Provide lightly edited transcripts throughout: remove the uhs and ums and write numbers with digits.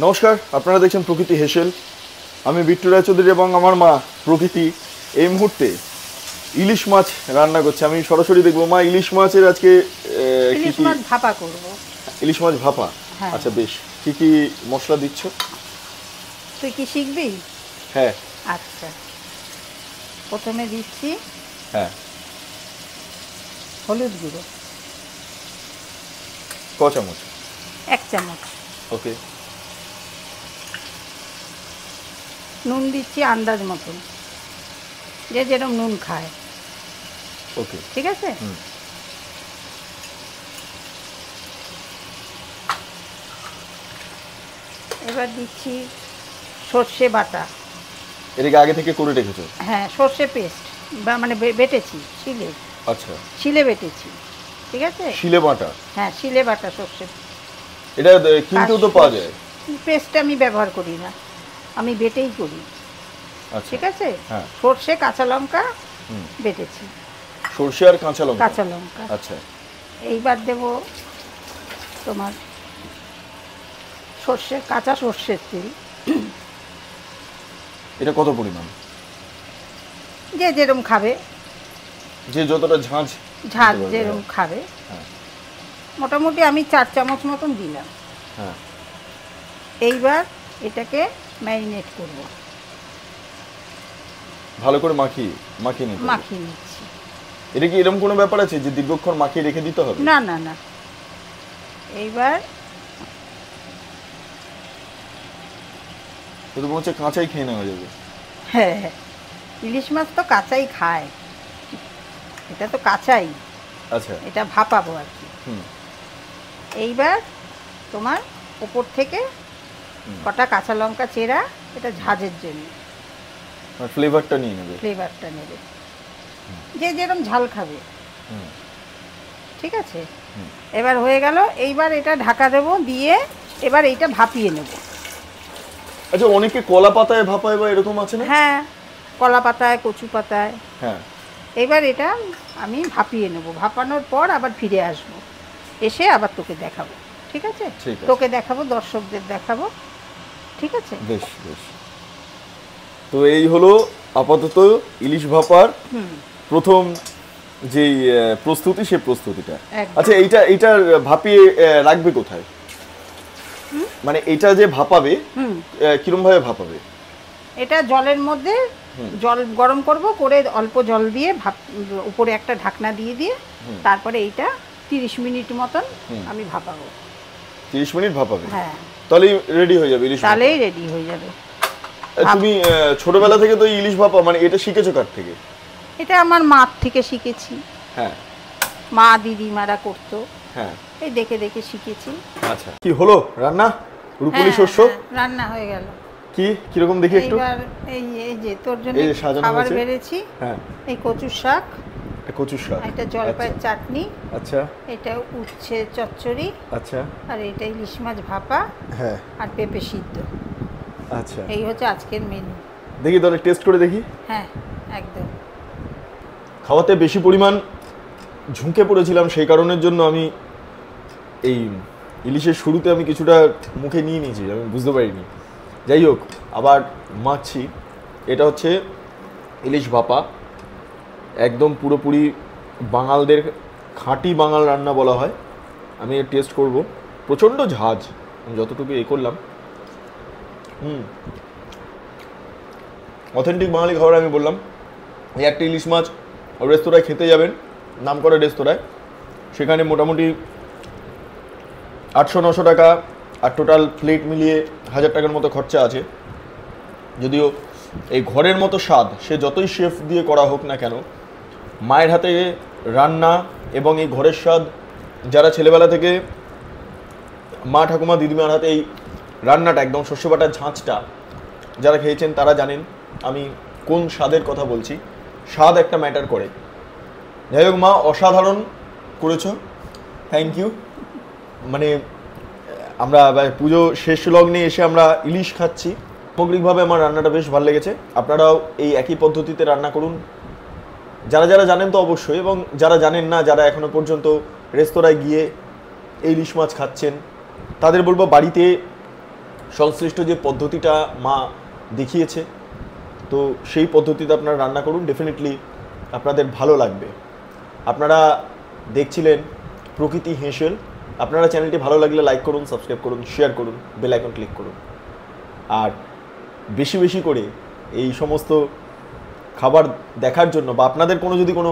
নমস্কার, আপনারা দেখছেন প্রকৃতি হেসেল। আমি বিট্টু রায়চৌধুরী এবং আমার মা প্রকৃতি এই মুহূর্তে ইলিশ মাছ রান্না করছে। আমি সরাসরি দেখবো মা ইলিশ মাছের আজকে ইলিশ মাছ ভাপা করব। ইলিশ মাছ ভাপা, হ্যাঁ। আচ্ছা বেশ। কি কি মশলা দিচ্ছ? তুই কি শিখবি? হ্যাঁ। আচ্ছা, প্রথমে দিচ্ছি হ্যাঁ। হলুদ গুঁড়ো ক চামচ? 1 চামচ। ওকে। নুন দিচ্ছি আন্দাজ মতন, যে যেরকম নুন খায়। ওকে, ঠিক আছে। এবার দিচ্ছি সর্ষে বাটা। এটাকে আগে থেকে করে রেখেছো? হ্যাঁ, সর্ষে পেস্ট বা মানে বেটেছি শিলে। আচ্ছা, শিলে বেটেছি, ঠিক আছে। শিলে বাটা? হ্যাঁ, শিলে বাটা সর্ষে। এটা কিনতেও তো পাওয়া যায়? পেস্টটা আমি ব্যবহার করি না, আমি বেটেই করি। আচ্ছা, ঠিক আছে। হ্যাঁ। সর্ষে, কাঁচা লঙ্কা বেটেছি। সর্ষে আর কাঁচা লঙ্কা? কাঁচা লঙ্কা। আচ্ছা। এইবার দেব তোমার সর্ষে, কাঁচা সর্ষের তেল। এটা কত পরিমাণ? যে যেরকম খাবে, যে যতটা ঝাঁঝ ঝাঁঝ যেরকম খাবে। হ্যাঁ। মোটামুটি আমি 4 চামচ মতন দিলাম। হ্যাঁ। এইবার এটাকে ম্যারিনেট করব। ভালো করে মাখিয়ে নিতে হবে। মাখিয়ে নিচ্ছি। এটা কি এরকম কোনো ব্যাপার আছে যে দীর্ঘক্ষণ মাখিয়ে রেখে দিতে হবে? না না না। এইবার তো মনে হচ্ছে কাঁচাই খেয়ে নেওয়া যাবে। হ্যাঁ, ইলিশ মাছ তো কাঁচাই খায়, এটা তো কাঁচাই। আচ্ছা। এটা ভাপাবো আর কি। এইবার তোমার উপর থেকে কটা কাঁচা লঙ্কা চেরা, এটা ঝাঁঝের জন্য, ফ্লেভারটা নিয়ে নেবে। ফ্লেভারটা নেবে, যে যেরকম ঝাল খাবে। ঠিক আছে। এবার হয়ে গেল। এইবার এটা ঢাকা দেব, দিয়ে এবার এইটা ভাপিয়ে নেব। আচ্ছা, অনেকে কলা পাতায় ভাপায় বা এরকম আছে না? হ্যাঁ, কলা পাতায়, কচু পাতায়। হ্যাঁ। এবার এটা আমি ভাপিয়ে নেব। ভাপানোর পর আবার ফিরে আসব, এসে আবার তোকে দেখাবো। ঠিক আছে। তোকে দেখাবো, দর্শকদের দেখাবো। ঠিক আছে। বেশ বেশ। তো এই হলো আপাতত ইলিশ ভাপার প্রথম যেই প্রস্তুতি, সেই প্রস্তুতিটা। আচ্ছা, এইটা ভাপিয়ে রাখবে কোথায়? মানে এটা যে ভাপাবে, কিরকম ভাবে ভাপাবে? এটা জলের মধ্যে জল গরম করব, করে অল্প জল দিয়ে উপরে একটা ঢাকনা দিয়ে তারপরে এইটা 30 মিনিট মতন আমি ভাপাবো। 30 মিনিট ভাপাবে? হ্যাঁ। তাহলেই রেডি হয়ে যাবে ইলিশ ভাপা? তাহলেই রেডি হয়ে যাবে। তুমি ছোটবেলা থেকে তো ইলিশ ভাপা মানে এটা শিখেছো কার থেকে? এটা আমার মা থেকে শিখেছি। হ্যাঁ। মা দিদিমারা করতো। হ্যাঁ। এই দেখে দেখে শিখেছি। আচ্ছা, কি হলো রান্না? রূপলি শস্য রান্না হয়ে গেল। কিরকম দেখি একটু? এইবার এই যে তোর জন্য খাবার বেড়েছি। হ্যাঁ। এই কচু শাক, কচু শাক, এটা জলপাইয়ের চাটনি। আচ্ছা। এটা উচ্ছে চচ্চড়ি। আচ্ছা। আর এটা ইলিশ মাছ ভাপা। হ্যাঁ। আর পেঁপে সিদ্ধ। আচ্ছা, এই হচ্ছে আজকের মেনু। দেখি তাহলে টেস্ট করে দেখি। হ্যাঁ, একদম। খাওয়াতে বেশি পরিমাণ ঝুঁকে পড়েছিলাম, সেই কারণের জন্য আমি এই ইলিশের শুরুতে আমি কিছুটা মুখে নিয়ে নিয়েছি, আমি বুঝতে পারিনি। যাই হোক, আবার মাখছি। এটা হচ্ছে ইলিশ ভাপা, একদম পুরোপুরি বাঙালদের খাঁটি বাঙাল রান্না বলা হয়। আমি এর টেস্ট করব। প্রচণ্ড ঝাঁজ, আমি যতটুকু করলাম। অথেন্টিক বাঙালি খাবার আমি বললাম। এই একটা ইলিশ মাছ রেস্তোরাঁয় খেতে যাবেন, নাম করা রেস্তোরাঁয়, সেখানে মোটামুটি 800-900 টাকা, আর টোটাল প্লেট মিলিয়ে 1000 টাকার মতো খরচা আছে। যদিও এই ঘরের মতো স্বাদ সে যতই শেফ দিয়ে করা হোক না কেন, মায়ের হাতে রান্না এবং এই ঘরের স্বাদ, যারা ছেলেবেলা থেকে মা ঠাকুমা দিদিমার হাতে এই রান্নাটা, একদম শস্য বাটার ঝাঁঝটা যারা খেয়েছেন তারা জানেন আমি কোন স্বাদের কথা বলছি। স্বাদ একটা ম্যাটার করে। যাই হোক মা, অসাধারণ করেছো, থ্যাংক ইউ। মানে আমরা পুজো শেষ লগ্নে এসে আমরা ইলিশ খাচ্ছি। সামগ্রিকভাবে আমার রান্নাটা বেশ ভালো লেগেছে। আপনারাও এই একই পদ্ধতিতে রান্না করুন। যারা যারা জানেন তো অবশ্যই, এবং যারা জানেন না, যারা এখনো পর্যন্ত রেস্তোরাঁয় গিয়ে এই ইলিশ মাছ খাচ্ছেন, তাদের বলবো বাড়িতে সংশ্লিষ্ট যে পদ্ধতিটা মা দেখিয়েছে, তো সেই পদ্ধতিতে আপনারা রান্না করুন, ডেফিনেটলি আপনাদের ভালো লাগবে। আপনারা দেখছিলেন প্রকৃতি হেঁসেল। আপনারা চ্যানেলটি ভালো লাগলে লাইক করুন, সাবস্ক্রাইব করুন, শেয়ার করুন, বেল আইকন ক্লিক করুন। আর বেশি বেশি করে এই সমস্ত খাবার দেখার জন্য বা আপনাদের কোনো যদি কোনো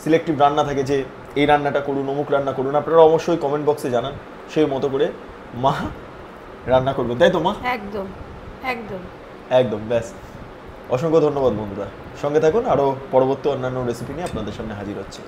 সিলেক্টিভ রান্না থাকে যে এই রান্নাটা করুন, অমুক রান্না করুন, আপনারা অবশ্যই কমেন্ট বক্সে জানান, সেই মতো করে মা রান্না করবেন, তাই তো মা? একদম একদম একদম, ব্যাস। অসংখ্য ধন্যবাদ বন্ধুরা, সঙ্গে থাকুন, আরও পরবর্তী অন্যান্য রেসিপি নিয়ে আপনাদের সামনে হাজির হচ্ছে।